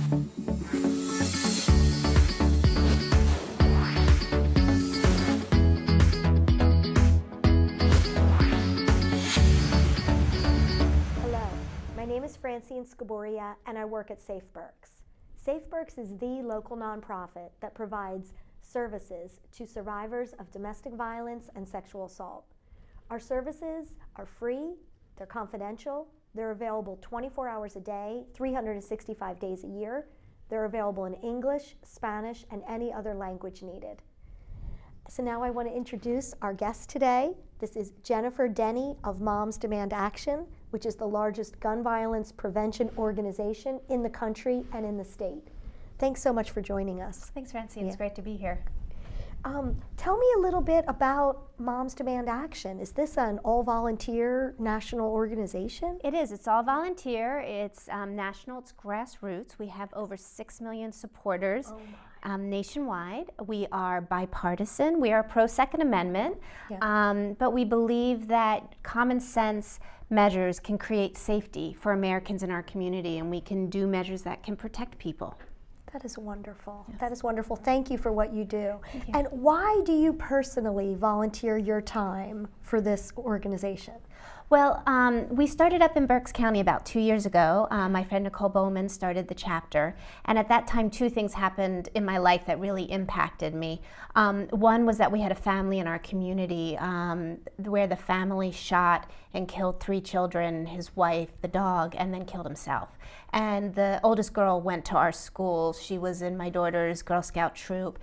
My name is Francine Scaboria, and I work at Safe Berks. Safe Berks is the local nonprofit that provides services to survivors of domestic violence and sexual assault. Our services are free, they're confidential, they're available 24 hours a day, 365 days a year. They're available in English, Spanish, and any other language needed. So now I want to introduce our guest today. This is Jennifer Denny of Moms Demand Action, which is the largest gun violence prevention organization in the country and in the state. Thanks so much for joining us. Thanks, Francine. It's great to be here. Tell me a little bit about Moms Demand Action. Is this an all-volunteer national organization? It is. It's all volunteer. It's national. It's grassroots. We have over 6 million supporters nationwide. We are bipartisan. We are pro-Second Amendment, but we believe that common sense measures can create safety for Americans in our community, and we can do measures that can protect people. That is wonderful. Yes. That is wonderful. Thank you for what you do. Thank you. And why do you personally volunteer your time for this organization? Well, we started up in Berks County about 2 years ago. My friend Nicole Bowman started the chapter, and at that time 2 things happened in my life that really impacted me. One was that we had a family in our community where the family shot and killed 3 children, his wife, the dog, and then killed himself. And the oldest girl went to our school. She was in my daughter's Girl Scout troop.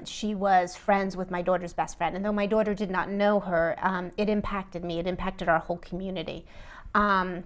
She was friends with my daughter's best friend. And though my daughter did not know her, it impacted me. It impacted our whole community. And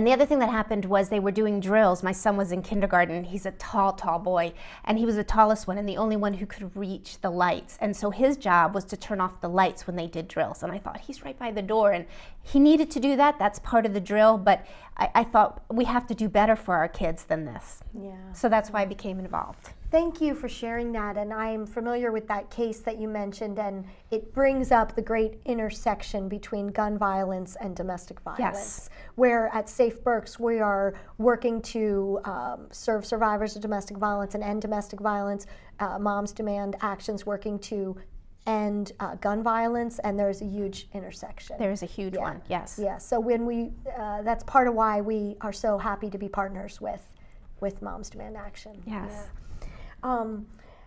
the other thing that happened was they were doing drills. My son was in kindergarten. He's a tall, tall boy, and he was the tallest one and the only one who could reach the lights. And so his job was to turn off the lights when they did drills. And I thought, he's right by the door, and he needed to do that. That's part of the drill, but I thought we have to do better for our kids than this. Yeah. So that's why I became involved. Thank you for sharing that, and I am familiar with that case that you mentioned, and it brings up the great intersection between gun violence and domestic violence. Yes. Where at Safe Berks we are working to serve survivors of domestic violence and end domestic violence. Moms Demand Action's working to end gun violence, and there's a huge intersection. There is a huge one, yes. Yeah, so when we, that's part of why we are so happy to be partners with Moms Demand Action. Yes. Yeah.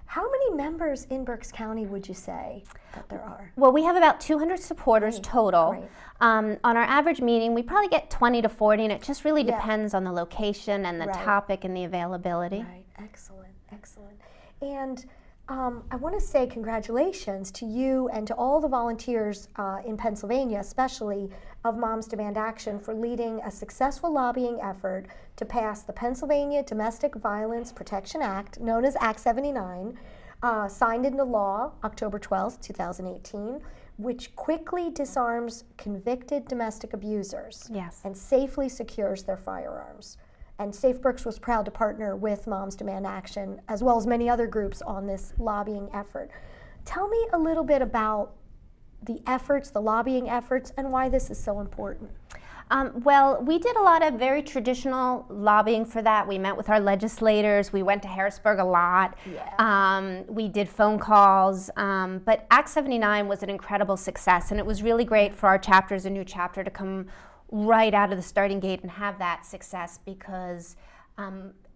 How many members in Berks County would you say that there are? Well, we have about 200 supporters total. Great. On our average meeting, we probably get 20 to 40, and it just really depends on the location and the topic and the availability. Right, excellent, excellent. And I want to say congratulations to you and to all the volunteers in Pennsylvania, especially of Moms Demand Action, for leading a successful lobbying effort to pass the Pennsylvania Domestic Violence Protection Act, known as Act 79, signed into law October 12, 2018, which quickly disarms convicted domestic abusers and safely secures their firearms. And Safe Berks was proud to partner with Moms Demand Action, as well as many other groups, on this lobbying effort. Tell me a little bit about the efforts, the lobbying efforts, and why this is so important. Well, we did a lot of very traditional lobbying for that. We met with our legislators. We went to Harrisburg a lot. Yeah. We did phone calls. But Act 79 was an incredible success, and it was really great for our chapter as a new chapter to come right out of the starting gate and have that success, because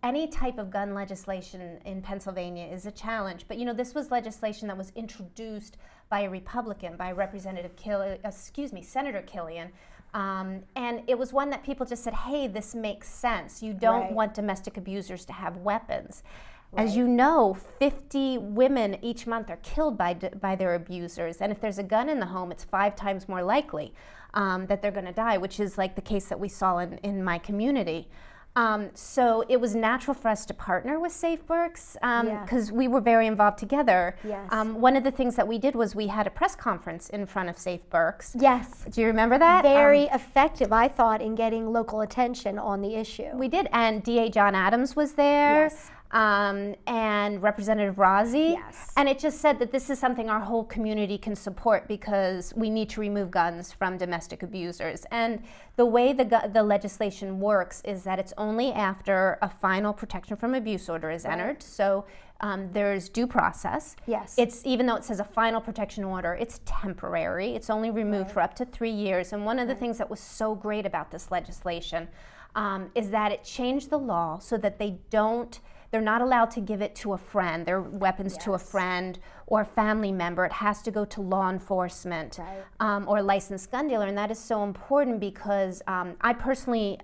any type of gun legislation in Pennsylvania is a challenge. But you know, this was legislation that was introduced by a Republican, by Senator Killian. And it was one that people just said, hey, this makes sense. You don't want domestic abusers to have weapons. As you know, 50 women each month are killed by their abusers. And if there's a gun in the home, it's 5 times more likely that they're going to die, which is like the case that we saw in my community. So it was natural for us to partner with Safe Berks because we were very involved together. Yes. One of the things that we did was we had a press conference in front of Safe Berks. Yes. Do you remember that? Very effective, I thought, in getting local attention on the issue. We did, and DA John Adams was there. Yes. and Representative Rozzi. Yes. And it just said that this is something our whole community can support because we need to remove guns from domestic abusers. And the way the legislation works is that it's only after a final protection from abuse order is entered. So there's due process. Yes. It's, even though it says a final protection order, it's temporary. It's only removed for up to 3 years. And one of the things that was so great about this legislation is that it changed the law so that they're not allowed to give it to a friend, their weapons to a friend or a family member. It has to go to law enforcement or a licensed gun dealer. And that is so important because I personally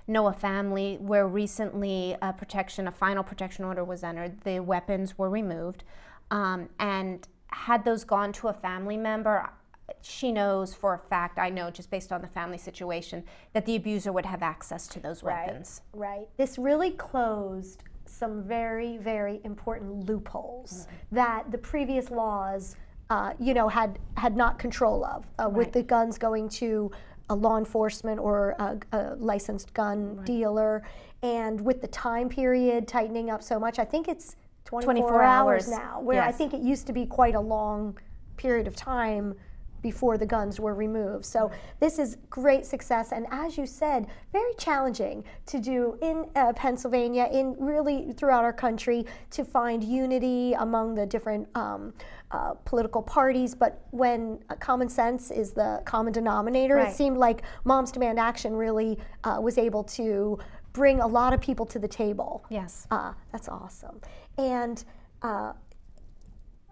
know a family where recently a final protection order was entered. The weapons were removed. And had those gone to a family member, she knows for a fact, I know just based on the family situation, that the abuser would have access to those weapons. Right. This really closed some very, very important loopholes that the previous laws, had not control of, with the guns going to a law enforcement or a licensed gun dealer, and with the time period tightening up so much. I think it's 24 hours now, where I think it used to be quite a long period of time before the guns were removed. So this is great success, and as you said, very challenging to do in Pennsylvania, in really throughout our country, to find unity among the different political parties. But when common sense is the common denominator, it seemed like Moms Demand Action really was able to bring a lot of people to the table. Yes. That's awesome. And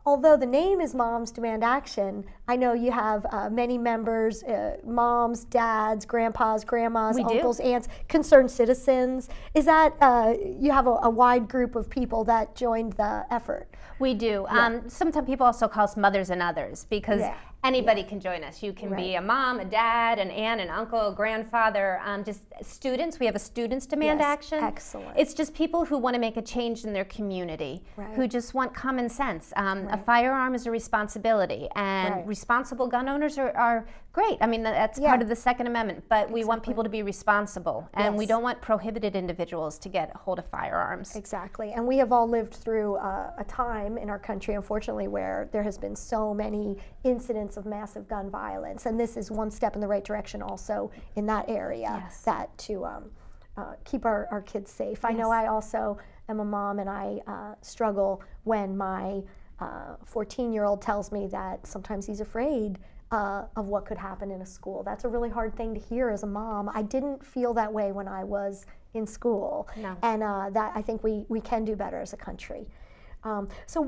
although the name is Moms Demand Action, I know you have many members, moms, dads, grandpas, grandmas, uncles, aunts, concerned citizens. Is that, you have a wide group of people that joined the effort? We do. Sometimes people also call us mothers and others because anybody can join us. You can be a mom, a dad, an aunt, an uncle, a grandfather, just students. We have a Students Demand Action. Excellent. It's just people who want to make a change in their community, who just want common sense. A firearm is a responsibility, and responsible gun owners are great. I mean, that's part of the Second Amendment, but we want people to be responsible, and we don't want prohibited individuals to get a hold of firearms. Exactly, and we have all lived through a time in our country, unfortunately, where there has been so many incidents of massive gun violence, and this is one step in the right direction also in that area, that to keep our kids safe. I know I also am a mom, and I struggle when my 14-year-old tells me that sometimes he's afraid of what could happen in a school. That's a really hard thing to hear as a mom. I didn't feel that way when I was in school, and that I think we can do better as a country. So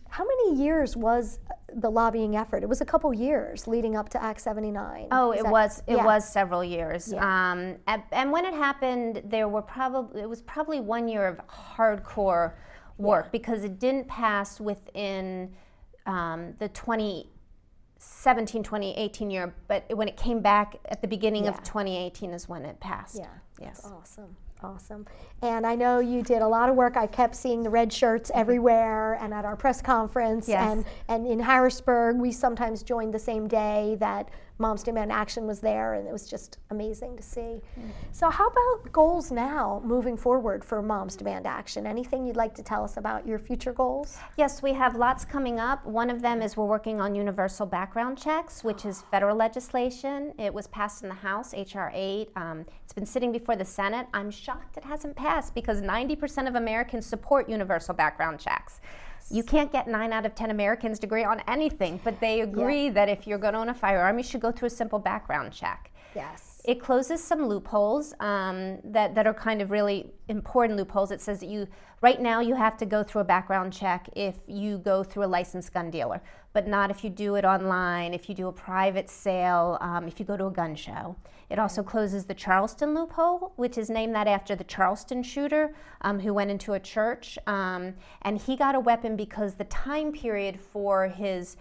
how many years was the lobbying effort? It was a couple years leading up to Act 79. Oh, it was several years. And when it happened, it was probably 1 year of hardcore work because it didn't pass within the 2017-2018 year, but when it came back at the beginning of 2018 is when it passed. That's awesome. And I know you did a lot of work. I kept seeing the red shirts everywhere and at our press conference, and in Harrisburg we sometimes joined the same day that Moms Demand Action was there, and it was just amazing to see. So how about goals now moving forward for Moms Demand Action? Anything you'd like to tell us about your future goals? Yes, we have lots coming up. One of them is we're working on universal background checks, which is federal legislation. It was passed in the House, H.R. 8. It's been sitting before the Senate. I'm shocked it hasn't passed because 90% of Americans support universal background checks. You can't get 9 out of 10 Americans to agree on anything, but they agree that if you're going to own a firearm, you should go through a simple background check. Yes. It closes some loopholes that are kind of really important loopholes. It says that right now you have to go through a background check if you go through a licensed gun dealer, but not if you do it online, if you do a private sale, if you go to a gun show. It also closes the Charleston loophole, which is named that after the Charleston shooter who went into a church, and he got a weapon because the time period for his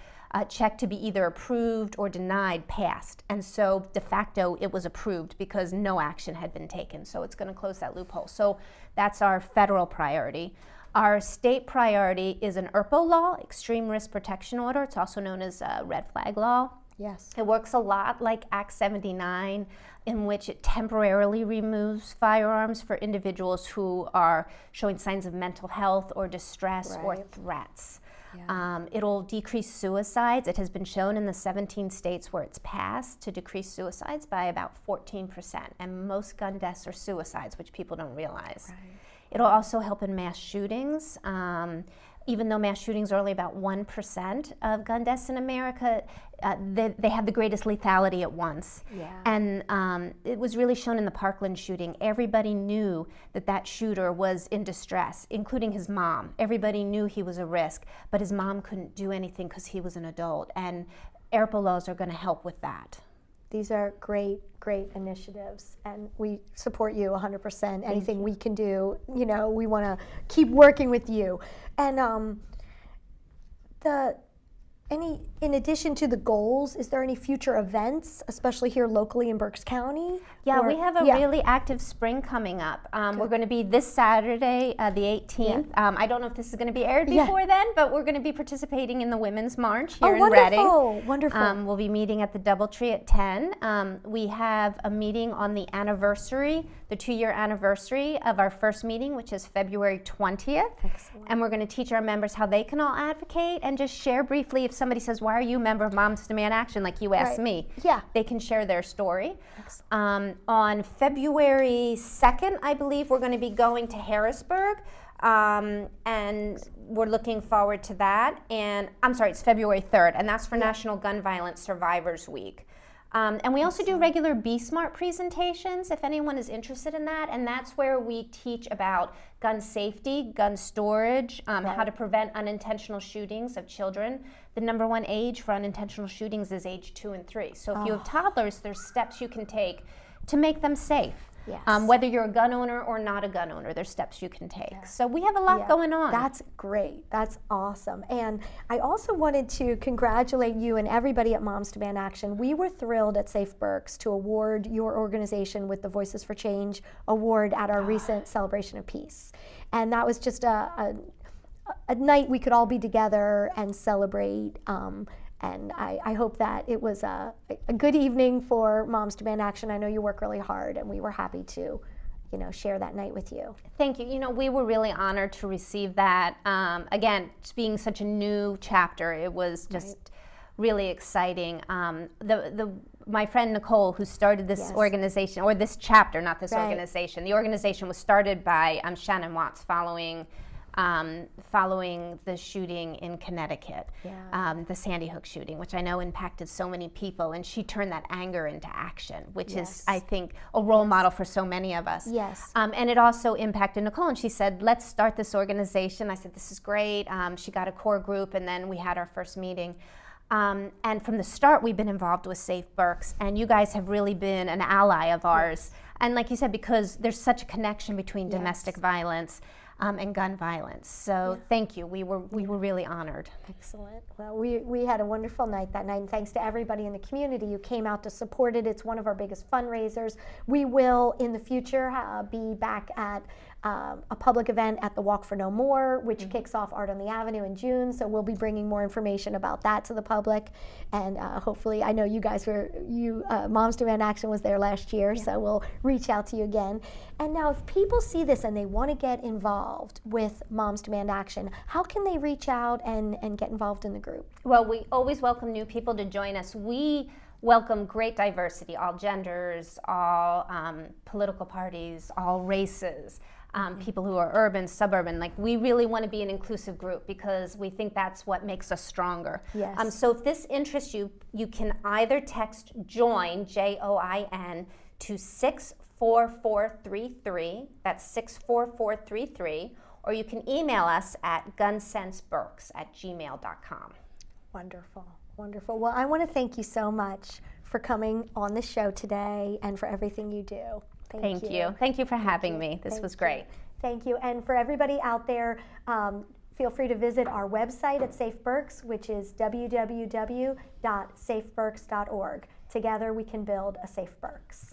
check to be either approved or denied passed, and so de facto it was approved because no action had been taken, so it's going to close that loophole. So that's our federal priority. Our state priority is an ERPO law, Extreme Risk Protection Order. It's also known as a red flag law. Yes. It works a lot like Act 79, in which it temporarily removes firearms for individuals who are showing signs of mental health or distress or threats. Yeah. It'll decrease suicides. It has been shown in the 17 states where it's passed to decrease suicides by about 14%. And most gun deaths are suicides, which people don't realize. Right. It'll also help in mass shootings. Even though mass shootings are only about 1% of gun deaths in America, they have the greatest lethality at once. Yeah. And it was really shown in the Parkland shooting. Everybody knew that shooter was in distress, including his mom. Everybody knew he was a risk, but his mom couldn't do anything because he was an adult. And ARPA laws are going to help with that. These are great initiatives, and we support you 100%. Anything we can do, we want to keep working with you. And in addition to the goals, is there any future events, especially here locally in Berks County? Yeah, we have a really active spring coming up. We're going to be this Saturday, the 18th. Yeah. I don't know if this is going to be aired before then, but we're going to be participating in the Women's March here in Reading. Wonderful. We'll be meeting at the Doubletree at 10. We have a meeting on the anniversary, the 2-year anniversary of our first meeting, which is February 20th. Excellent. And we're going to teach our members how they can all advocate and just share briefly if somebody says, why are you a member of Moms Demand Action, like you asked me? Yeah. They can share their story. On February 2nd, I believe, we're going to be going to Harrisburg, and we're looking forward to that. And I'm sorry, it's February 3rd, and that's for National Gun Violence Survivors Week. And we also do regular Be Smart presentations if anyone is interested in that, and that's where we teach about gun safety, gun storage, how to prevent unintentional shootings of children. The number one age for unintentional shootings is age 2 and 3. So if you have toddlers, there's steps you can take to make them safe. Yes. Whether you're a gun owner or not a gun owner, there's steps you can take. Yeah. So we have a lot going on. That's great. That's awesome. And I also wanted to congratulate you and everybody at Moms Demand Action. We were thrilled at Safe Berks to award your organization with the Voices for Change award at our recent Celebration of Peace. And that was just a night we could all be together and celebrate. And I hope that it was a good evening for Moms Demand Action. I know you work really hard, and we were happy to, share that night with you. Thank you. We were really honored to receive that. Again, being such a new chapter, it was just really exciting. My friend Nicole, who started this organization, or this chapter, not this organization. The organization was started by Shannon Watts following the shooting in Connecticut, the Sandy Hook shooting, which I know impacted so many people, and she turned that anger into action, which is, I think, a role model for so many of us. Yes. And it also impacted Nicole, and she said, let's start this organization. I said, this is great. She got a core group, and then we had our first meeting. And from the start, we've been involved with Safe Berks, and you guys have really been an ally of ours. And like you said, because there's such a connection between domestic violence and gun violence. So thank you. We were really honored. Excellent. Well, we had a wonderful night that night, and thanks to everybody in the community who came out to support it. It's one of our biggest fundraisers. We will, in the future, be back at a public event at the Walk for No More, which kicks off Art on the Avenue in June. So we'll be bringing more information about that to the public, and hopefully, I know you guys Moms Demand Action was there last year, so we'll reach out to you again. And now, if people see this and they want to get involved with Moms Demand Action, how can they reach out and get involved in the group? Well, we always welcome new people to join us. We welcome great diversity, all genders, all political parties, all races. People who are urban, suburban. Like, we really want to be an inclusive group because we think that's what makes us stronger. Yes. So if this interests you, you can either text JOIN, JOIN, to 64433. That's 64433. Or you can email us at gunsenseberks@gmail.com. Wonderful. Wonderful. Well, I want to thank you so much for coming on the show today and for everything you do. Thank you. Thank you for having me. This was great. Thank you. And for everybody out there, feel free to visit our website at Safe Berks, which is www.safeberks.org. Together we can build a Safe Berks.